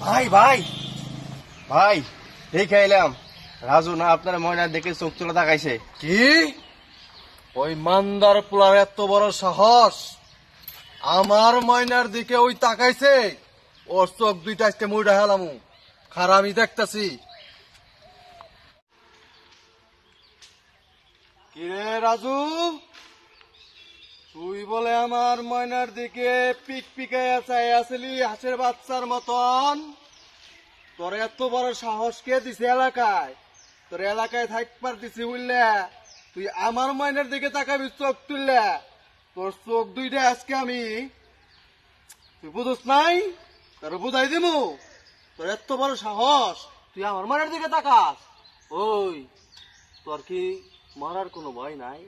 ভাই ভাই ভাই দেখে এলাম রাজু না আপনার ময়না দেখে চোখ তুলে তাকাইছে। কি ওই মান্দার পোলার এত বড় সাহস আমার ময়নার দিকে ওই তাকাইছে? ওর চোখ দুইটা আজকে মুড়া হেলামু, খারামি দেখতাছি। কিরে রাজু, তুই বলে আমার ময়নার দিকে পিক পিকাইয়া চাই আসলি হাঁসের বাচ্চার মতন? তোর এত বড় সাহস কে দিছে এলাকায়? তোর এলাকায় থাকবার দিছি বুঝলে? তুই আমার ময়নার দিকে তাকাবি চোখ তুললে? তোর চোখ দুইটা আজকে আমি, তুই বুঝস নাই? তোর বুঝাই দিমু। তোর এত বড় সাহস, তুই আমার ময়নার দিকে তাকাস? ওই তোর কি মরার কোনো ভয় নাই?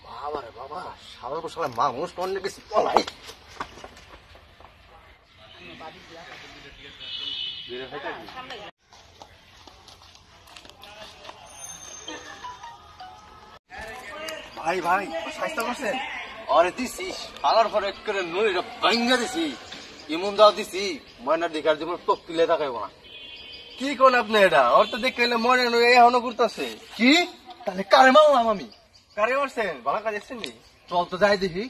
বাবা রে বাবা, সারা বছর মানুষ অনেক কিছু পলাই। ভাই ভাই স্বাস্থ্য করছেন? আরে দিছিস ফালার পরে করে নই ভাঙ্গা দিছি, এমন দাও দিছি ময়নার দিকে আর যেমন চোখ তুলে তাকাইব না। কি কোন আপনি এটা? ওর তো দেখে মনে এখনো করতেছে। কি তাহলে কারে মারলাম আমি? কারে মারছেন? ভালো কাজ এসছেন নি? চল তো যাই দেখি।